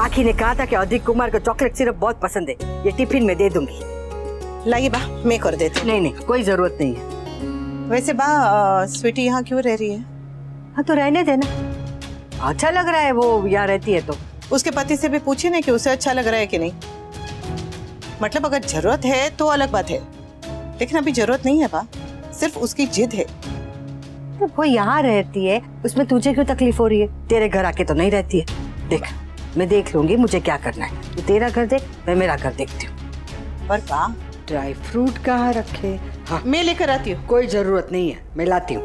पाखी ने कहा था कि अधिक कुमार को चॉकलेट सिरप बहुत पसंद है, ये टिफिन में दे दूंगी। लाइए बा, मैं कर देती हूँ। नहीं, कोई जरूरत नहीं है। वैसे बा, स्वीटी यहाँ क्यों रह रही है? हाँ तो रहने देना, अच्छा लग रहा है वो यहाँ रहती है तो। उसके पति से भी पूछिए ना कि उसे अच्छा लग रहा है कि नहीं। मतलब अगर जरूरत है तो अलग बात है, लेकिन अभी जरूरत नहीं है बा, सिर्फ उसकी जिद है। तो वो यहाँ रहती है, उसमें तुझे क्यों तकलीफ हो रही है? तेरे घर आके तो नहीं रहती है। देख, मैं देख लूंगी मुझे क्या करना है। तू तेरा घर देख, मैं मेरा घर देखती हूँ। पर बा, ड्राई फ्रूट कहाँ रखे? हाँ, मैं लेकर आती हूँ। कोई जरूरत नहीं है, मैं लाती हूँ।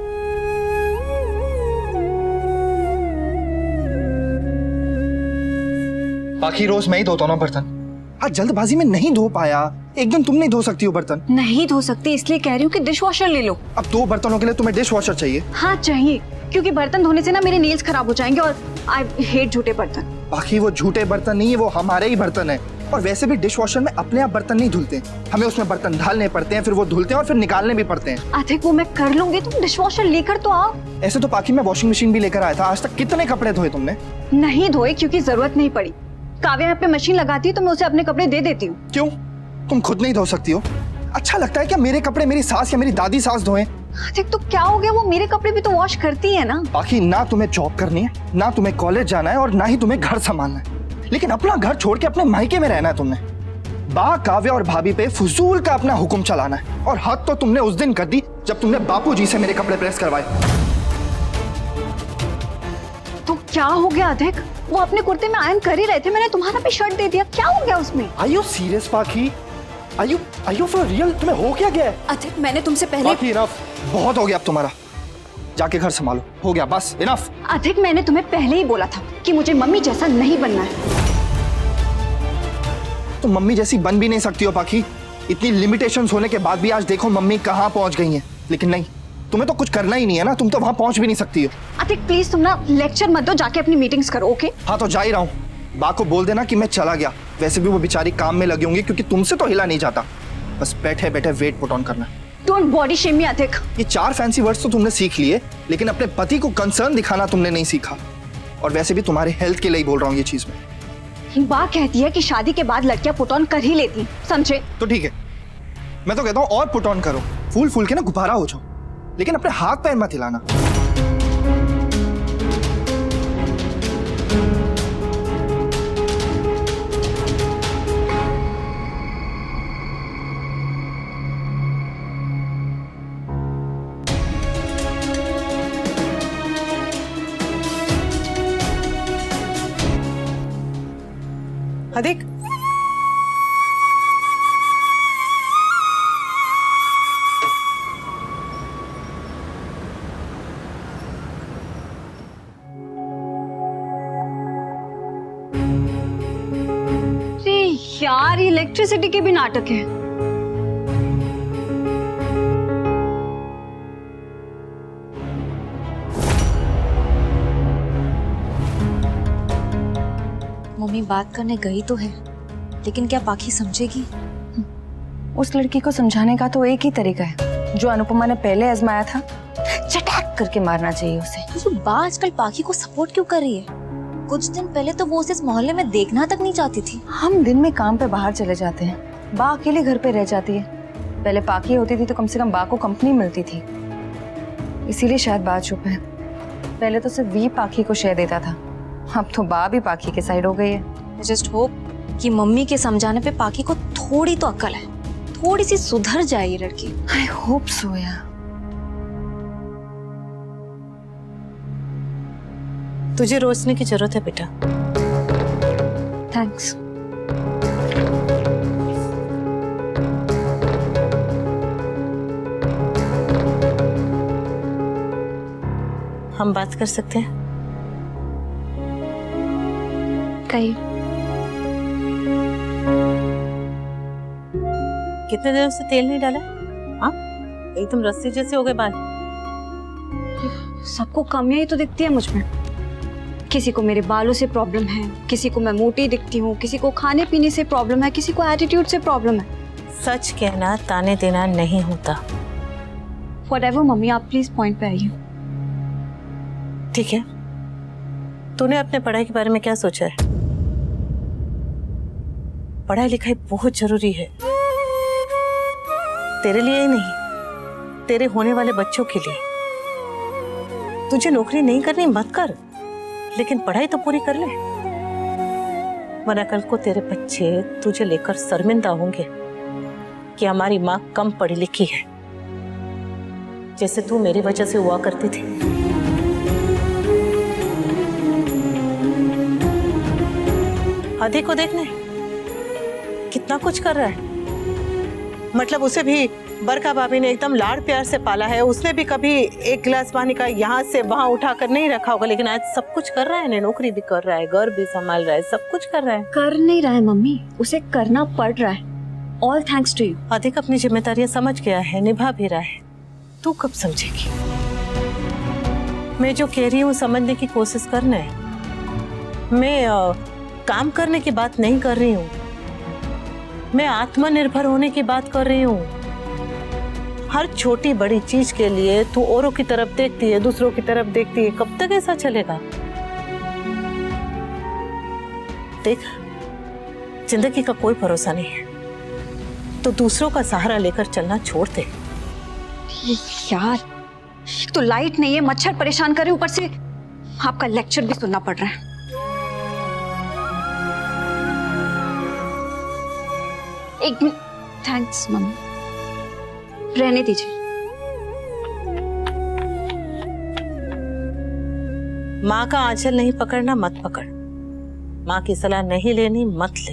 बाकी रोज मैं ही धोता हूँ ना बर्तन। आज जल्दबाजी में नहीं धो पाया। एक दिन तुम नहीं धो सकती हो बर्तन? नहीं धो सकती, इसलिए कह रही हूँ कि डिश वॉशर ले लो। अब 2 बर्तनों के लिए तुम्हें डिश वॉशर चाहिए? हाँ चाहिए, क्योंकि बर्तन धोने से ना मेरे नेल्स खराब हो जाएंगे और आई हेट झूठे बर्तन। बाकी वो झूठे बर्तन नहीं है, वो हमारे ही बर्तन है। और वैसे भी डिश वॉशर में अपने आप बर्तन नहीं धुलते, हमें उसमें बर्तन डालने पड़ते हैं, फिर वो धुलते हैं और फिर निकालने भी पड़ते हैं। अधिक वो मैं कर लूंगी, तुम डिश वॉशर लेकर तो आओ। ऐसे तो पाकि मैं वॉशिंग मशीन भी लेकर आया था। आज तक कितने कपड़े धोए तुमने? नहीं धोए, क्योंकि जरूरत नहीं पड़ी। काव्या यहाँ पे मशीन लगाती है तो मैं उसे अपने कपड़े दे देती हूँ। क्यों? तुम खुद नहीं धो सकती हो? अच्छा लगता है क्या मेरे कपड़े मेरी सास या मेरी दादी सास धोएं? अधिक तो क्या हो गया, वो मेरे कपड़े भी तो वॉश करती है ना। बाकी ना तुम्हें जॉब करनी है, ना तुम्हें कॉलेज जाना है और ना ही तुम्हें घर संभालना है, लेकिन अपना घर छोड़ के अपने मायके में रहना है तुमने। बा, काव्या और भाभी पे फजूल का अपना हुक्म चलाना है। और हद तो तुमने उस दिन कर दी जब तुमने बापूजी से मेरे कपड़े प्रेस करवाए। तो क्या हो गया अधिक? वो अपने कुर्ते में आयरन कर ही रहे थे, मैंने तुम्हारा भी शर्ट दे दिया, क्या हो गया उसमें? Are you serious पाखी? Are you for real? तुम्हें हो क्या गया है? अधिक मैंने तुमसे पहले। पाखी इनफ, बहुत हो गया अब तुम्हारा। जाके घर संभालो, हो गया बस, इनफ। अधिक मैंने तुम्हें पहले ही बोला था कि मुझे मम्मी जैसा नहीं बनना है। तुम मम्मी जैसी बन भी नहीं सकती हो पाखी। इतनी लिमिटेशंस होने के बाद भी आज देखो मम्मी कहाँ पहुंच गई हैं। लेकिन नहीं, तुम्हें तो कुछ करना ही नहीं है ना, तुम तो वहां पहुंच भी नहीं सकती हो। अधिक प्लीज तुम ना लेक्चर मत दो, जाके अपनी मीटिंग्स करो। ओके? हाँ तो जा ही रहा हूँ। बा को बोल देना कि मैं चला गया। वैसे भी वो बेचारी काम में लगी होंगी, क्योंकि तुमसे तो हिला नहीं जाता। बस बैठे बैठे वेट पुट ऑन करना। डोंट बॉडी शेम मी अधिक। ये 4 फैंसी वर्ड्स तो तुमने सीख लिए, लेकिन अपने पति को कंसर्न दिखाना तुमने नहीं सीखा। और वैसे भी तुम्हारे हेल्थ के लिए ही बोल रहा हूँ ये चीज में। बा कहती है कि शादी के बाद लड़कियां पुट ऑन कर ही लेती, समझे? तो ठीक है, मैं तो कहता हूँ और पुट ऑन करो, फूल फूल के ना गुब्बारा हो जाओ, लेकिन अपने हाथ पैर मत हिलाना। अधिक, यार इलेक्ट्रिसिटी के भी नाटक है। मम्मी बात करने गई तो है, लेकिन क्या पाखी समझेगी? उस लड़की को समझाने का तो एक ही तरीका है, जो अनुपमा ने पहले आजमाया था, चटाक करके मारना चाहिए उसे। तो बा आजकल पाखी को सपोर्ट क्यों कर रही है? कुछ दिन पहले तो वो उसे इस मोहल्ले में देखना तक नहीं चाहती थी। हम दिन में काम पे बाहर चले जाते हैं, बा अकेले घर पे रह जाती है। पहले पाखी होती थी तो कम से कम बा को कंपनी मिलती थी, इसीलिए शायद बात चुप है। पहले तो सिर्फ वी पाखी को शेयर देता था, अब तो बा भी पाखी के साइड हो गई है। जस्ट होप कि मम्मी के समझाने पे पाखी को थोड़ी तो अक्ल है, थोड़ी सी सुधर जाए ये लड़की। आई होप सो यार। तुझे रोशनी की जरूरत है बेटा। थैंक्स। हम बात कर सकते हैं? कहीं कितने दिनों से तेल नहीं डाला? हाँ, एकदम रस्सी जैसे हो गए बाल। सबको कमियां ही तो दिखती है मुझ में। किसी को मेरे बालों से प्रॉब्लम है, किसी को मैं मोटी दिखती हूँ, किसी को खाने पीने से प्रॉब्लम है, किसी को एटीट्यूड से प्रॉब्लम है। सच कहना ताने देना नहीं होता। व्हाटएवर मम्मी, आप प्लीज पॉइंट पे आइए। ठीक है, तूने अपने पढ़ाई के बारे में क्या सोचा है? पढ़ाई लिखाई बहुत जरूरी है, तेरे लिए ही नहीं, तेरे होने वाले बच्चों के लिए। तुझे नौकरी नहीं करनी मत कर, लेकिन पढ़ाई तो पूरी कर ले, वरना कल को तेरे बच्चे तुझे लेकर शर्मिंदा होंगे कि हमारी माँ कम पढ़ी लिखी है, जैसे तू मेरी वजह से हुआ करती थी। आदि को देखने कितना कुछ कर रहा है, मतलब उसे भी बरका भाभी ने एकदम लाड़ प्यार से पाला है। उसने भी कभी एक गिलास पानी का यहाँ से वहां उठाकर नहीं रखा होगा, लेकिन आज सब कुछ कर रहा है, नौकरी भी कर रहा है, घर भी संभाल रहा है, सब कुछ कर रहा है। कर नहीं रहा है मम्मी, उसे करना पड़ रहा है। All thanks to you. अधिक अपनी जिम्मेदारियां समझ गया है, निभा भी रहा है। तू कब समझेगी? मैं जो कह रही हूँ समझने की कोशिश करना है। मैं काम करने की बात नहीं कर रही हूँ, मैं आत्मनिर्भर होने की बात कर रही हूँ। हर छोटी बड़ी चीज के लिए तू औरों की तरफ देखती है, दूसरों की तरफ देखती है, कब तक ऐसा चलेगा? देख, जिंदगी का कोई भरोसा नहीं है, तो दूसरों का सहारा लेकर चलना छोड़ दे। यार, तो लाइट नहीं है, मच्छर परेशान कर रहे, ऊपर से आपका लेक्चर भी सुनना पड़ रहा है। एक मिनट, थैंक्स मम्मी, रहने दीजिए। माँ का आंचल नहीं पकड़ना मत पकड़, माँ की सलाह नहीं लेनी मत ले।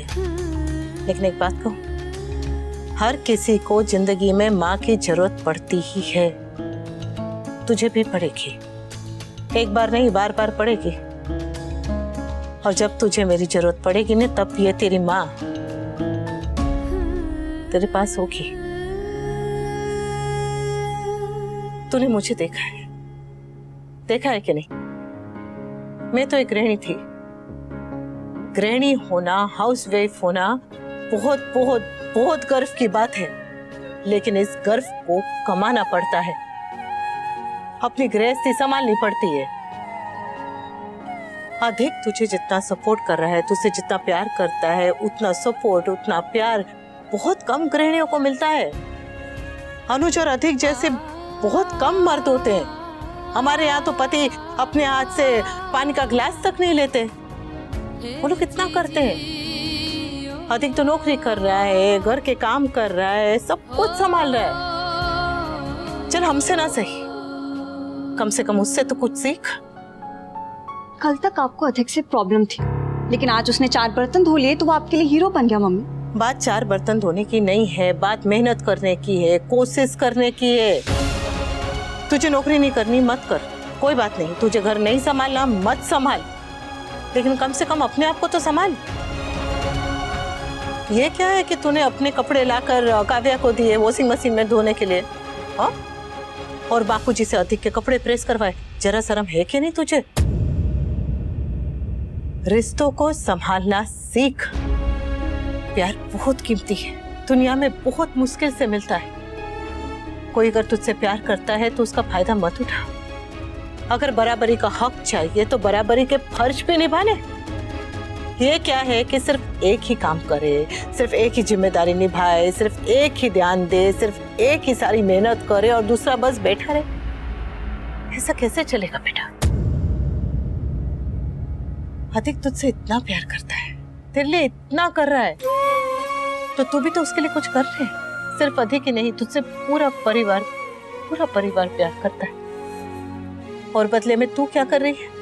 लेकिन एक बात कहूँ, हर किसी को जिंदगी में माँ की जरूरत पड़ती ही है, तुझे भी पड़ेगी। एक बार नहीं, बार बार पड़ेगी। और जब तुझे मेरी जरूरत पड़ेगी ना, तब ये तेरी माँ तेरे पास होगी। तूने मुझे देखा है कि नहीं? मैं तो एक गृहिणी थी। गृहिणी होना, हाउस वाइफ होना बहुत बहुत बहुत गर्व की बात है, लेकिन इस गर्व को कमाना पड़ता है, अपनी गृहस्थी संभालनी पड़ती है। अधिक तुझे जितना सपोर्ट कर रहा है, तुझसे जितना प्यार करता है, उतना सपोर्ट, उतना प्यार बहुत कम गृहिणियों को मिलता है। अनुज और अधिक जैसे बहुत कम मर्द होते हैं। हमारे यहाँ तो पति अपने हाथ से पानी का गिलास तक नहीं लेते, वो लोग कितना करते हैं। अधिक तो नौकरी कर रहा है, घर के काम कर रहा है, सब कुछ संभाल रहा है। चल हमसे ना सही, कम से कम उससे तो कुछ सीख। कल तक आपको अधिक से प्रॉब्लम थी, लेकिन आज उसने 4 बर्तन धो लिए तो वो आपके लिए हीरो बन गया मम्मी। बात 4 बर्तन धोने की नहीं है, बात मेहनत करने की है, कोशिश करने की है। तुझे नौकरी नहीं करनी मत कर, कोई बात नहीं। तुझे घर नहीं संभालना मत संभाल, लेकिन कम से कम अपने आप को तो संभाल। ये क्या है कि तूने अपने कपड़े लाकर काव्या को दिए वॉशिंग मशीन में धोने के लिए, हाँ? और बापूजी से अधिक के कपड़े प्रेस करवाए। जरा शर्म है कि नहीं तुझे? रिश्तों को संभालना सीख। प्यार बहुत कीमती है, दुनिया में बहुत मुश्किल से मिलता है। कोई अगर तुझसे प्यार करता है तो उसका फायदा मत उठा। अगर बराबरी का हक चाहिए तो बराबरी के फर्ज भी निभा ले। ये क्या है कि सिर्फ एक ही काम करे, सिर्फ एक ही जिम्मेदारी निभाए, सिर्फ एक ही ध्यान दे, सिर्फ एक ही सारी मेहनत करे और दूसरा बस बैठा रहे। ऐसा कैसे चलेगा बेटा? अधिक तुझसे इतना प्यार करता है, तेरे लिए इतना कर रहा है, तो तू भी तो उसके लिए कुछ कर रहे। सिर्फ अधिक ही नहीं, तुझसे पूरा परिवार प्यार करता है। और बदले में तू क्या कर रही है?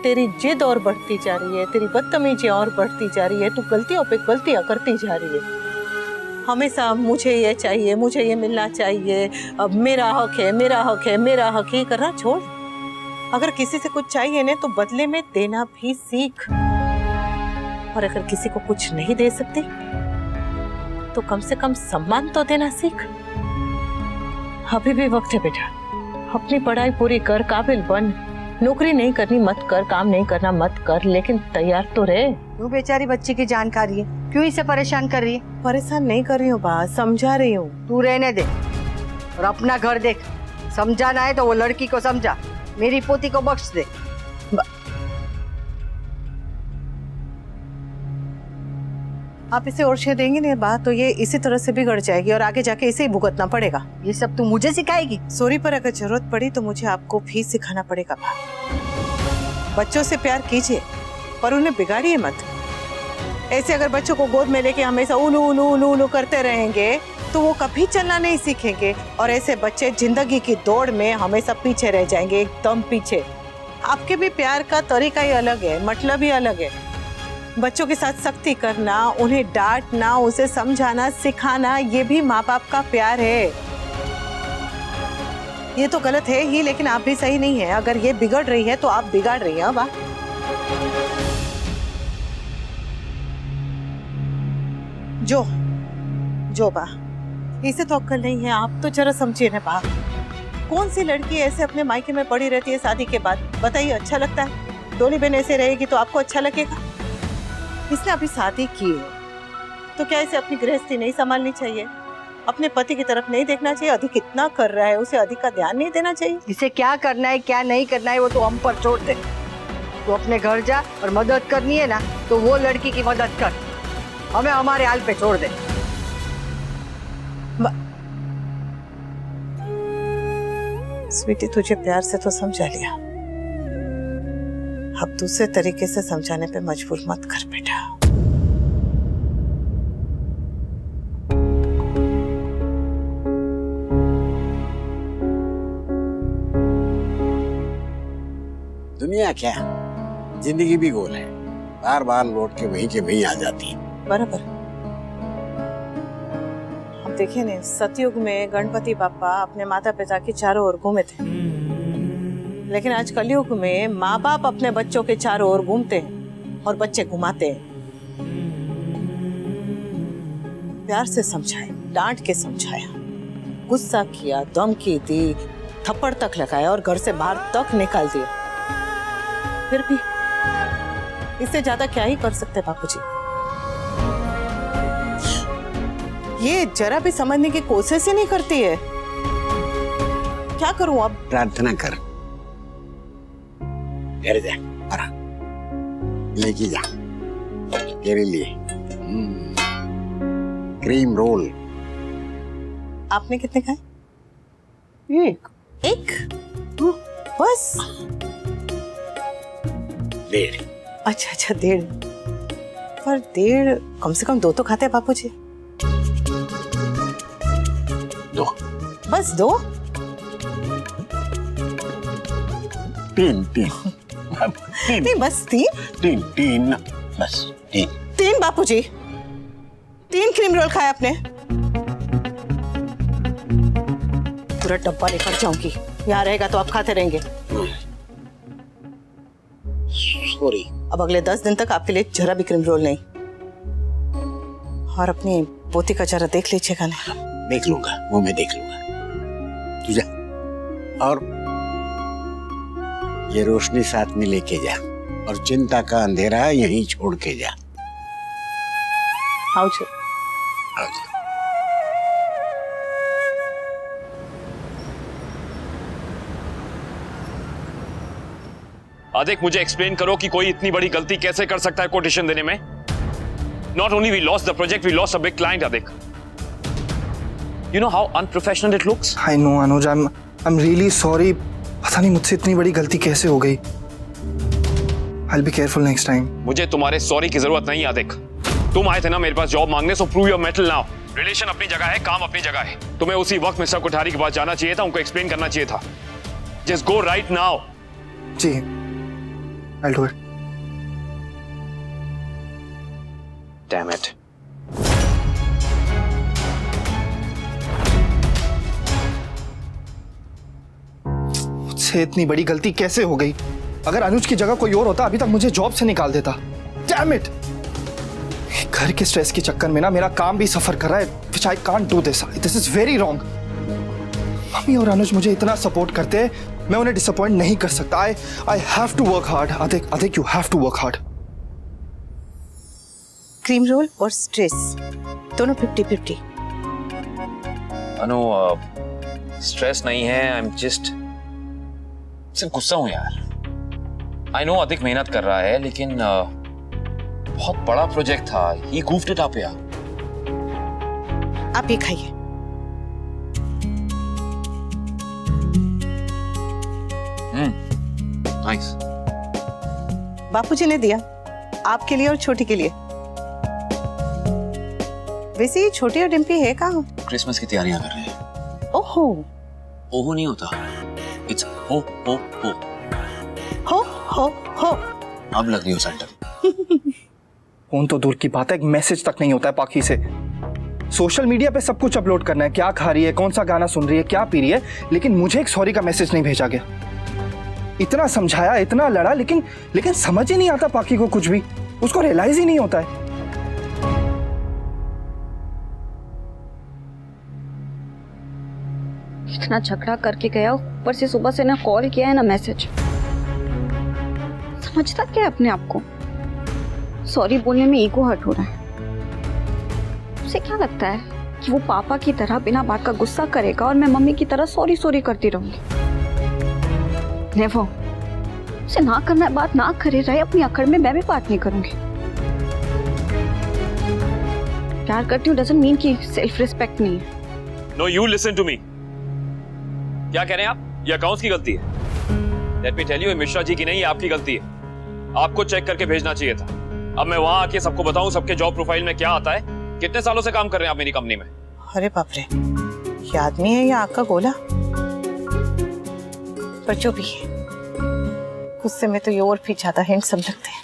तेरी जिद और बढ़ती जा रही है, तेरी बदतमीजी और बढ़ती जा रही है, तू गलतियों पे गलतियां करती जा रही है। हमेशा मुझे ये चाहिए, मुझे ये मिलना चाहिए, अब मेरा हक है, मेरा हक है, मेरा हक है, करना छोड़। अगर किसी से कुछ चाहिए ना, तो बदले में देना भी सीख। और अगर किसी को कुछ नहीं दे सकती तो कम से कम सम्मान तो देना सीख। अभी भी वक्त है बेटा, अपनी पढ़ाई पूरी कर, काबिल बन। नौकरी नहीं करनी मत कर, काम नहीं करना मत कर, लेकिन तैयार तो रहे। तू बेचारी बच्ची की जानकारी है, क्यों इसे परेशान कर रही है? परेशान नहीं कर रही हूँ बा, समझा रही हूँ। तू रहने दे और अपना घर देख। समझाना है तो वो लड़की को समझा, मेरी पोती को बख्श दे। आप इसे और शेयर देंगे नहीं बात तो ये इसी तरह से बिगड़ जाएगी और आगे जाके इसे ही भुगतना पड़ेगा। ये सब तू मुझे सिखाएगी? सॉरी, पर अगर जरूरत पड़ी तो मुझे आपको भी सिखाना पड़ेगा। बच्चों से प्यार कीजिए पर उन्हें बिगाड़िए मत। ऐसे अगर बच्चों को गोद में लेके हमेशा उलू उलू उलू उलू करते रहेंगे तो वो कभी चलना नहीं सीखेंगे और ऐसे बच्चे जिंदगी की दौड़ में हमेशा पीछे रह जाएंगे, एकदम पीछे। आपके भी प्यार का तरीका ही अलग है, मतलब ही अलग है। बच्चों के साथ सख्ती करना, उन्हें डांटना, उसे समझाना, सिखाना, ये भी माँ बाप का प्यार है। ये तो गलत है ही, लेकिन आप भी सही नहीं है। अगर ये बिगड़ रही है तो आप बिगाड़ रही हैं। वाह, जो बा, इसे तो अक्ल नहीं है। आप तो जरा समझिए ना बा, कौन सी लड़की ऐसे अपने मायके में पड़ी रहती है शादी के बाद? बताइए, अच्छा लगता है? दोनों बहन ऐसे रहेगी तो आपको अच्छा लगेगा? इसने अभी शादी की है तो क्या इसे अपनी गृहस्थी नहीं संभालनी चाहिए? अपने पति की तरफ नहीं देखना चाहिए? अधिक इतना कर रहा है, उसे अधिक का ध्यान नहीं देना चाहिए? इसे क्या करना है क्या नहीं करना है वो तो हम पर छोड़ दे। तू अपने घर जा और मदद करनी है ना तो वो लड़की की मदद कर, हमें हमारे हाल पे छोड़ दे। स्वीटी, तुझे प्यार से तो समझा लिया, अब दूसरे तरीके से समझाने पे मजबूर मत कर बेटा। दुनिया क्या, जिंदगी भी गोल है, बार बार लौट के वहीं आ जाती है। बराबर। हम देखिए ना, सतयुग में गणपति बापा अपने माता पिता के चारों ओर घूमे थे, लेकिन आज कलयुग में माँ बाप अपने बच्चों के चारों ओर घूमते हैं और बच्चे घुमाते हैं। प्यार से समझाए, डांट के समझाया, गुस्सा किया, धमकी दी, थप्पड़ तक लगाया और घर से बाहर तक निकाल दिया, फिर भी इससे ज्यादा क्या ही कर सकते बापूजी? ये जरा भी समझने की कोशिश ही नहीं करती है। क्या करूं अब? प्रार्थना कर, घर जा, लेके जा तेरे लिए क्रीम रोल। आपने कितने खाए? एक? बस? 1.5। अच्छा 1.5, पर 1.5 कम से कम 2 तो खाते हैं बापूजी। 2, बस 2? 3 नहीं, बस 3 बस 3 3 बापूजी, 3 क्रीम रोल खाए आपने? पूरा डब्बा लेकर जाऊंगी, यहाँ रहेगा तो आप खाते रहेंगे। सॉरी। अब अगले 10 दिन तक आपके लिए जरा भी क्रीम रोल नहीं। और अपनी पोती का जरा देख लीजिएगा ना। देख लूंगा, वो मैं देख लूंगा, तू जा। और ये रोशनी साथ में लेके जा और चिंता का अंधेरा यहीं छोड़ के जा। आओ जी। आओ जा। आदिक, मुझे एक्सप्लेन करो कि कोई इतनी बड़ी गलती कैसे कर सकता है कोटेशन देने में? Not only we lost the project, we lost a big client, Adik. You know how unprofessional it looks? I know, Anuj. I'm really sorry. पता नहीं मुझसे इतनी बड़ी गलती कैसे हो गई। I'll be careful next time. मुझे तुम्हारे सॉरी की जरूरत नहीं, आदिक। तुम आए थे ना मेरे पास जॉब मांगने, so prove your mettle now. Relation अपनी जगह है, काम अपनी जगह है। तुम्हें उसी वक्त मिस्टर कोठारी के पास जाना चाहिए था, उनको एक्सप्लेन करना चाहिए था। Just go right now. Ji, I'll do it. Damn it. मुझसे इतनी बड़ी गलती कैसे हो गई? अगर अनुज की जगह कोई और होता अभी तक मुझे जॉब से निकाल देता। Damn it! घर के स्ट्रेस के चक्कर में ना मेरा काम भी सफर कर रहा है, which I can't do this. This is very wrong. Mummy और अनुज मुझे इतना सपोर्ट करते हैं, मैं उन्हें डिसअपॉइंट नहीं कर सकता। I have to work hard. आदिक, you have to work hard. Cream roll और स्ट्रेस दोनों 50-50। अनु, स्ट्रेस नहीं है, आई एम जस्ट सिर्फ गुस्सा हूं यार। आई नो अधिक मेहनत कर रहा है, लेकिन बहुत बड़ा प्रोजेक्ट था, ही गूफ्ड इट अप यार। आप ये खाइए। नाइस। बापूजी ने दिया आपके लिए और छोटी के लिए। वैसे ये छोटी और डिम्पी है कहाँ? क्रिसमस की तैयारियां कर रहे हैं। ओहो, ओहो नहीं होता, इट्स हो हो हो। हो हो हो। अब लग रही हो सेंटर। फोन तो दूर की बात है, एक मैसेज तक नहीं होता है पाखी से। सोशल मीडिया पे सब कुछ अपलोड करना है, क्या खा रही है, कौन सा गाना सुन रही है, क्या पी रही है, लेकिन मुझे एक सॉरी का मैसेज नहीं भेजा गया। इतना समझाया, इतना लड़ा, लेकिन समझ ही नहीं आता पाखी को कुछ भी, उसको रियलाइज ही नहीं होता है। इतना झगड़ा करके गया, ऊपर से सुबह से ना कॉल किया है ना मैसेज। समझता क्या है अपने आप को? सॉरी बोलने में ईगो हर्ट हो रहा है। उसे क्या लगता है कि वो पापा की तरह बिना बात का गुस्सा करेगा और मैं मम्मी की तरह सॉरी सॉरी करती रहूंगी? नेवर। उसे ना करना है बात ना करे, रहे अपनी अकड़ में, मैं भी बात नहीं करूंगी। प्यार करती हूँ डजंट मीन कि सेल्फ रिस्पेक्ट नहीं है। No, you listen to me. क्या कह रहे हैं आप? ये अकाउंट्स की गलती है। Let me tell you, Mishra ji की नहीं, आपकी गलती है। आपको चेक करके भेजना चाहिए था। अब मैं वहां आके सबको बताऊं सबके जॉब प्रोफाइल में क्या आता है? कितने सालों से काम कर रहे हैं आप मेरी कंपनी में? अरे बाप रे, ये आदमी है या आग का गोला? पर जो भी है, गुस्से में तो ये और भी ज्यादा हैंडसम लगते हैं।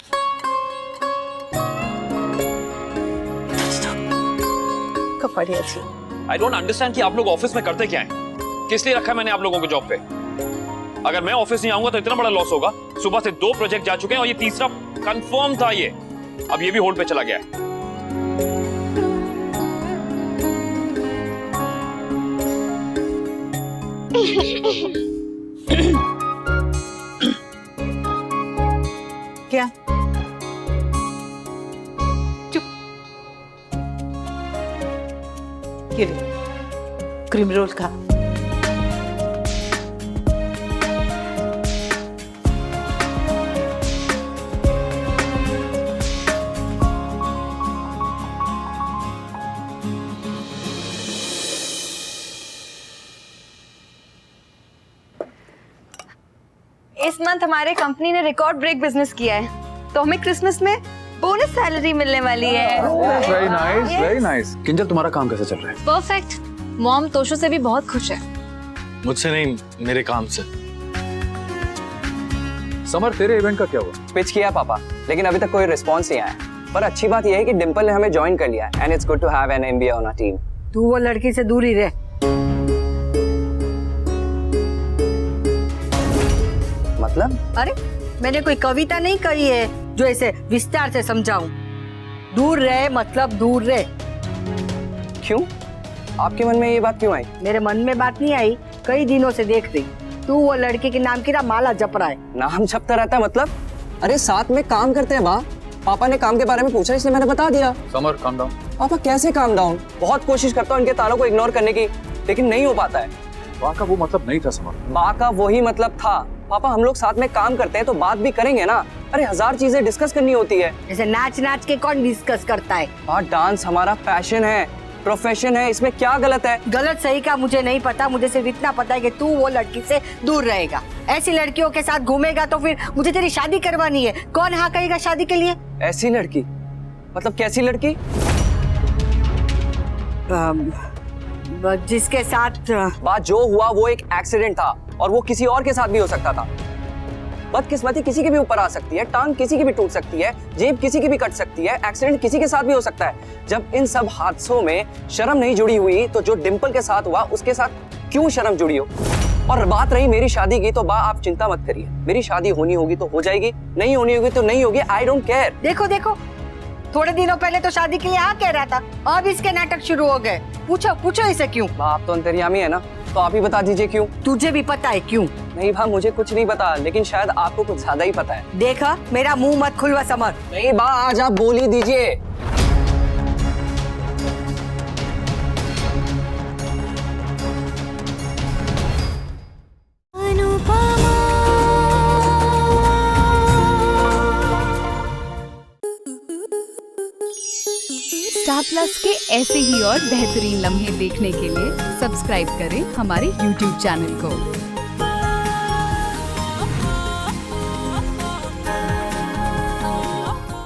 कपड़े अच्छी। आई डोंट अंडरस्टैंड कि आप लोग ऑफिस में करते क्या हैं? किस लिए रखा है मैंने आप लोगों को जॉब पे? अगर मैं ऑफिस नहीं आऊंगा तो इतना बड़ा लॉस होगा। सुबह से 2 प्रोजेक्ट जा चुके हैं और ये तीसरा कंफर्म था। ये अब ये भी होल्ड पे चला गया है। क्या? चुप। ये ले, क्रीम रोल खा। इस मंथ हमारे कंपनी ने रिकॉर्ड ब्रेक बिजनेस किया है, तो हमें क्रिसमस में बोनस सैलरी मिलने वाली है। Very nice, very nice. Kinjal, तुम्हारा काम कैसे चल रहा है? परफेक्ट। मॉम तोशु से भी बहुत खुश है। मुझसे नहीं, मेरे काम से। समर, तेरे इवेंट का क्या हुआ? पिच किया पापा, लेकिन अभी तक कोई रिस्पॉन्स नहीं आया। पर अच्छी बात यह है कि डिंपल ने हमें ज्वाइन कर लिया and it's good to have an MBA on our team. तू वो लड़की से दूर ही रह। मतलब? अरे मैंने कोई कविता नहीं कही है जो ऐसे विस्तार से समझाऊं। दूर रहे मतलब दूर रहे। क्यों? आपके मन में ये बात क्यों आई? मेरे मन में बात नहीं आई, कई दिनों से देख रही। तू वो लड़की के नाम की ना माला जप रहा है। नाम जपता रहता है मतलब? अरे साथ में काम करते हैं बा। पापा ने काम के बारे में पूछा इसलिए मैंने बता दिया। Summer, calm down. पापा कैसे काम डाउन? बहुत कोशिश करता हूँ इनके तालों को इग्नोर करने की, लेकिन नहीं हो पाता है। बा का वो मतलब नहीं था समर। बा का वही मतलब था। पापा हम लोग साथ में काम करते हैं तो बात भी करेंगे ना। अरे 1000 चीजें डिस्कस करनी होती है। जैसे नाच नाच के कौन डिस्कस करता है? बा, डांस हमारा पैशन है, प्रोफेशन है, इसमें क्या गलत है? गलत सही का मुझे नहीं पता, मुझे सिर्फ इतना पता है कि तू वो लड़की से दूर रहेगा। ऐसी लड़कियों के साथ घूमेगा तो फिर मुझे तेरी शादी करवानी है। कौन हाँ कहेगा शादी के लिए? ऐसी लड़की मतलब कैसी लड़की? जिसके साथ बात जो हुआ वो एक एक्सीडेंट था और वो किसी और के साथ भी हो सकता था। बदकिस्मती किसी के भी ऊपर आ सकती है, टांग किसी की भी टूट सकती है, जेब किसी की भी कट सकती है, एक्सीडेंट किसी के साथ भी हो सकता है। जब इन सब हादसों में शर्म नहीं जुड़ी हुई तो जो डिंपल के साथ हुआ उसके साथ क्यों शर्म जुड़ी हो? और बात रही मेरी शादी की, तो बा आप चिंता मत करिए, मेरी शादी होनी होगी तो हो जाएगी, नहीं होनी होगी तो नहीं होगी। I don't care. देखो देखो, थोड़े दिनों पहले तो शादी के लिए हाँ कह रहा था, अब इसके नाटक शुरू हो गए। पूछो पूछो इसे क्यों? बा आप तो अंतर्यामी है ना, तो आप ही बता दीजिए क्यों। तुझे भी पता है क्यों? नहीं बा, मुझे कुछ नहीं पता, लेकिन शायद आपको कुछ ज्यादा ही पता है। देखा, मेरा मुंह मत खुलवा समर। नहीं बा, आज आप बोल ही दीजिए। स्टार प्लस के ऐसे ही और बेहतरीन लम्हे देखने के लिए सब्सक्राइब करें हमारे YouTube चैनल को।